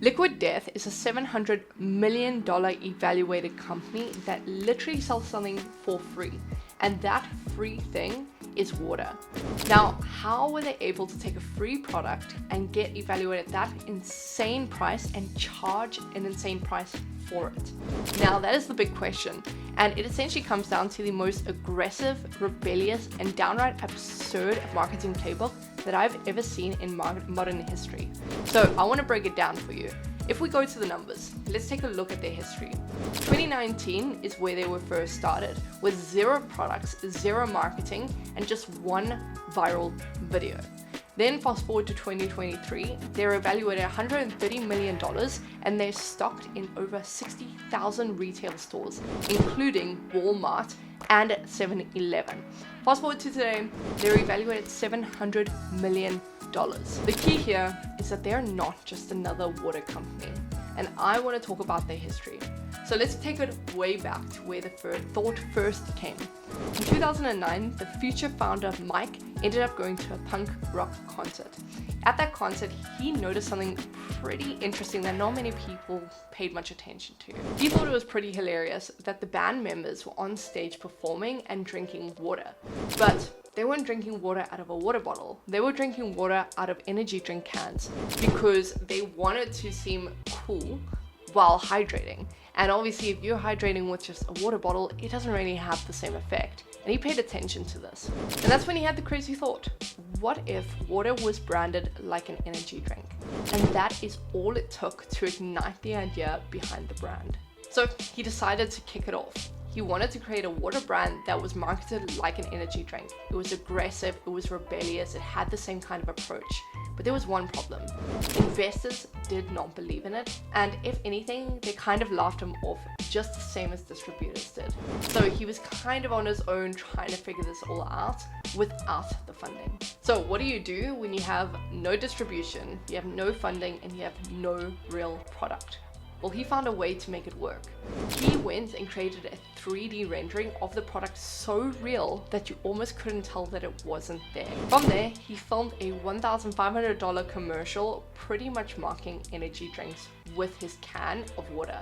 Liquid Death is a $700 million evaluated company that literally sells something for free. And that free thing is water. Now, how were they able to take a free product and get evaluated at that insane price and charge an insane price for it? Now, that is the big question. And it essentially comes down to the most aggressive, rebellious, and downright absurd marketing playbook that I've ever seen in modern history. So I want to break it down for you. If we go to the numbers, let's take a look at their history. 2019 is where they were first started, with 0 products, 0 marketing, and just 1 viral video. Then fast forward to 2023, they're evaluated at $130 million and they're stocked in over 60,000 retail stores, including Walmart and 7-Eleven. Fast forward to today, they're evaluated at $700 million. The key here is that they're not just another water company, and I want to talk about their history. So let's take it way back to where the thought first came. In 2009, the Future founder Mike ended up going to a punk rock concert. At that concert, he noticed something pretty interesting that not many people paid much attention to. He thought it was pretty hilarious that the band members were on stage performing and drinking water. But they weren't drinking water out of a water bottle. They were drinking water out of energy drink cans because they wanted to seem cool while hydrating. And obviously, if you're hydrating with just a water bottle, it doesn't really have the same effect. And he paid attention to this. And that's when he had the crazy thought, what if water was branded like an energy drink? And that is all it took to ignite the idea behind the brand. So he decided to kick it off. He wanted to create a water brand that was marketed like an energy drink. It was aggressive, it was rebellious, it had the same kind of approach. But there was one problem. Investors did not believe in it, and if anything, they kind of laughed him off just the same as distributors did. So he was kind of on his own trying to figure this all out without the funding. So what do you do when you have no distribution, you have no funding, and you have no real product? Well, he found a way to make it work. He went and created a 3D rendering of the product so real that you almost couldn't tell that it wasn't there. From there, he filmed a $1,500 commercial pretty much marking energy drinks with his can of water.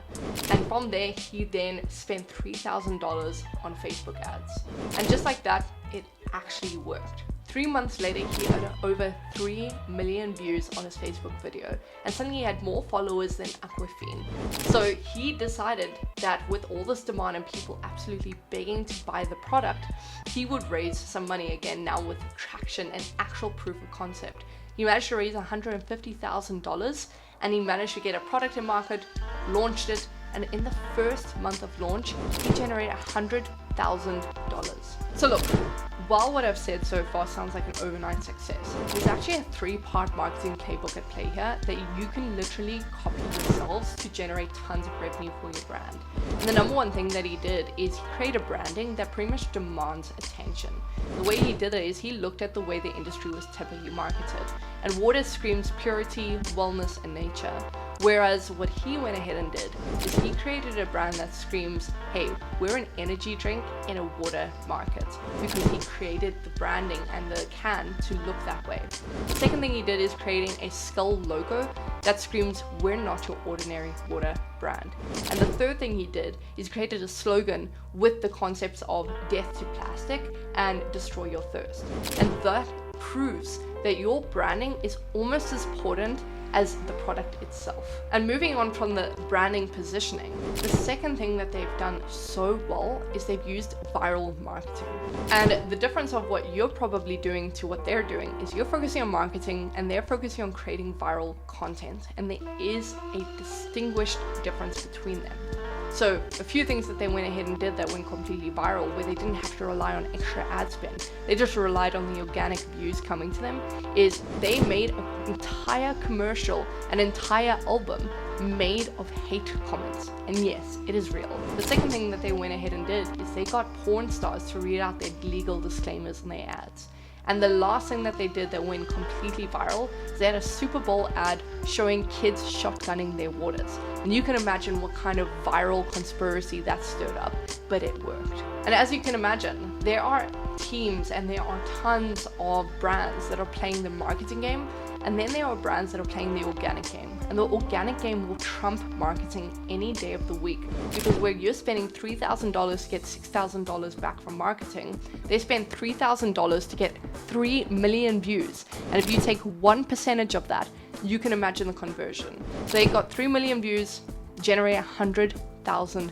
And from there, he then spent $3,000 on Facebook ads. And just like that, it actually worked. 3 months later, he had over 3 million views on his Facebook video, and suddenly he had more followers than Aquafina. So he decided that with all this demand and people absolutely begging to buy the product, he would raise some money again, now with traction and actual proof of concept. He managed to raise $150,000 and he managed to get a product in market, launched it, and in the first month of launch, he generated $100,000. So look, while what I've said so far sounds like an overnight success, there's actually a 3-part marketing playbook at play here that you can literally copy yourselves to generate tons of revenue for your brand. And the number one thing that he did is he created branding that pretty much demands attention. The way he did it is he looked at the way the industry was typically marketed, and water screams purity, wellness, and nature. Whereas what he went ahead and did is he created a brand that screams, hey, we're an energy drink in a water market, because he created the branding and the can to look that way. The second thing he did is creating a skull logo that screams, we're not your ordinary water brand. And the third thing he did is created a slogan with the concepts of death to plastic and destroy your thirst. And that proves that your branding is almost as important as the product itself. And moving on from the branding positioning, the second thing that they've done so well is they've used viral marketing. And the difference of what you're probably doing to what they're doing is you're focusing on marketing and they're focusing on creating viral content. And there is a distinguished difference between them. So a few things that they went ahead and did that went completely viral, where they didn't have to rely on extra ad spend, they just relied on the organic views coming to them, is they made an entire commercial, an entire album made of hate comments. And yes, it is real. The second thing that they went ahead and did is they got porn stars to read out their legal disclaimers on their ads. And the last thing that they did that went completely viral is they had a Super Bowl ad showing kids shotgunning their waters. And you can imagine what kind of viral conspiracy that stirred up, but it worked. And as you can imagine, there are teams and there are tons of brands that are playing the marketing game, And then there are brands that are playing the organic game. And the organic game will trump marketing any day of the week, because where you're spending $3,000 to get $6,000 back from marketing, they spend $3,000 to get 3 million views. And if you take 1% of that, you can imagine the conversion. So they got 3 million views, generate $100,000.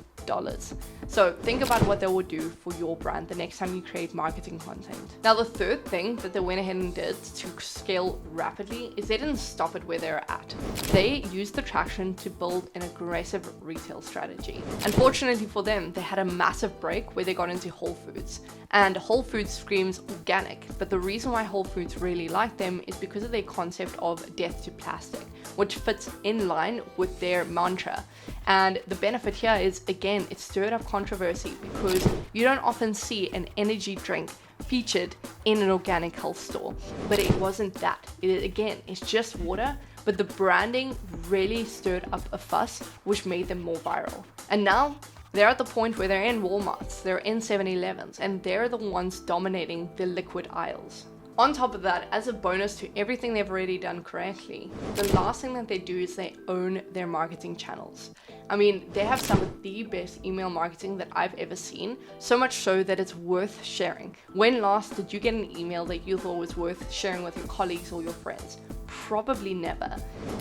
So think about what that would do for your brand the next time you create marketing content. Now, the third thing that they went ahead and did to scale rapidly is they didn't stop it where they're at. They used the traction to build an aggressive retail strategy. Unfortunately for them, they had a massive break where they got into Whole Foods. And Whole Foods screams organic, but the reason why Whole Foods really like them is because of their concept of death to plastic, which fits in line with their mantra. And the benefit here is, again, it stirred up controversy because you don't often see an energy drink featured in an organic health store, but it wasn't that. It's just water, but the branding really stirred up a fuss, which made them more viral. And now they're at the point where they're in Walmarts, they're in 7-Elevens, and they're the ones dominating the liquid aisles. On top of that, as a bonus to everything they've already done correctly, the last thing that they do is they own their marketing channels. I mean, they have some of the best email marketing that I've ever seen, so much so that it's worth sharing. When last did you get an email that you thought was worth sharing with your colleagues or your friends? Probably never.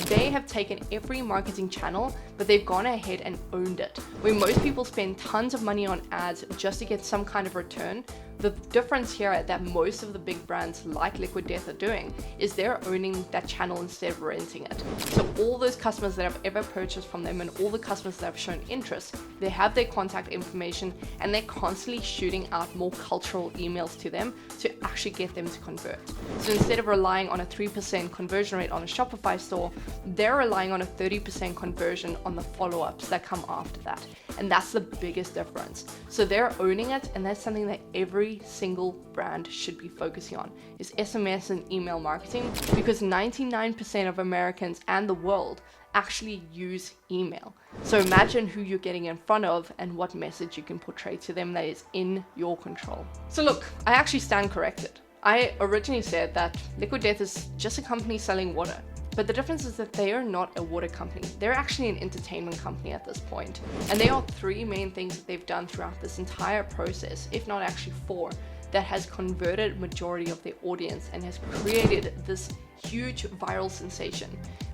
They have taken every marketing channel, but they've gone ahead and owned it. Where most people spend tons of money on ads just to get some kind of return, the difference here that most of the big brands like Liquid Death are doing is they're owning that channel instead of renting it. So all those customers that have ever purchased from them and all the customers that have shown interest, they have their contact information and they're constantly shooting out more cultural emails to them to actually get them to convert. So instead of relying on a 3% conversion rate on a Shopify store, they're relying on a 30% conversion on the follow-ups that come after that. And that's the biggest difference. So they're owning it, and that's something that every single brand should be focusing on, is SMS and email marketing, because 99% of Americans and the world actually use email. So imagine who you're getting in front of and what message you can portray to them that is in your control. So look, I actually stand corrected. I originally said that Liquid Death is just a company selling water. But the difference is that they are not a water company. They're actually an entertainment company at this point. And there are 3 main things that they've done throughout this entire process, if not actually 4, that has converted majority of their audience and has created this huge viral sensation.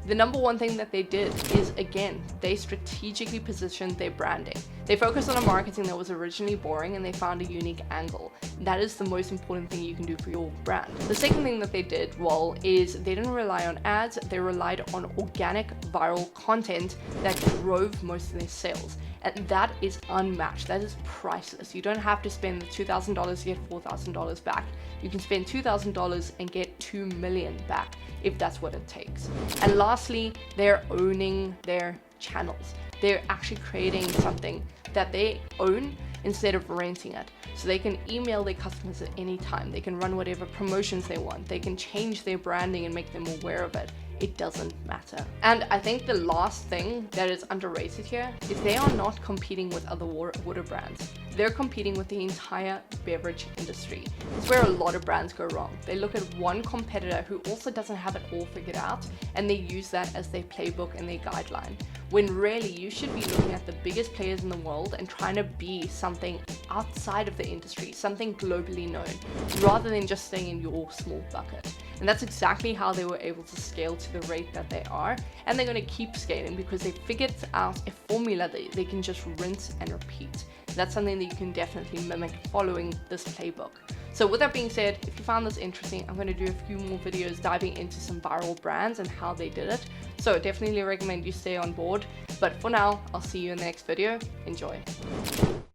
The number one thing that they did is, again, they strategically positioned their branding. They focused on a marketing that was originally boring and they found a unique angle. That is the most important thing you can do for your brand. The second thing that they did well is they didn't rely on ads, they relied on organic viral content that drove most of their sales. And that is unmatched. That is priceless. You don't have to spend the $2,000 to get $4,000 back. You can spend $2,000 and get $2 million back if that's what it takes. And lastly, they're owning their channels. They're actually creating something that they own instead of renting it. So they can email their customers at any time. They can run whatever promotions they want. They can change their branding and make them aware of it. It doesn't matter. And I think the last thing that is underrated here is they are not competing with other water brands. They're competing with the entire beverage industry. It's where a lot of brands go wrong. They look at one competitor who also doesn't have it all figured out, and they use that as their playbook and their guideline. When really you should be looking at the biggest players in the world and trying to be something outside of the industry, something globally known, rather than just staying in your small bucket. And that's exactly how they were able to scale to the rate that they are. And they're going to keep scaling because they figured out a formula that they can just rinse and repeat. That's something that you can definitely mimic following this playbook. So with that being said, if you found this interesting, I'm going to do a few more videos diving into some viral brands and how they did it. So definitely recommend you stay on board. But for now, I'll see you in the next video. Enjoy.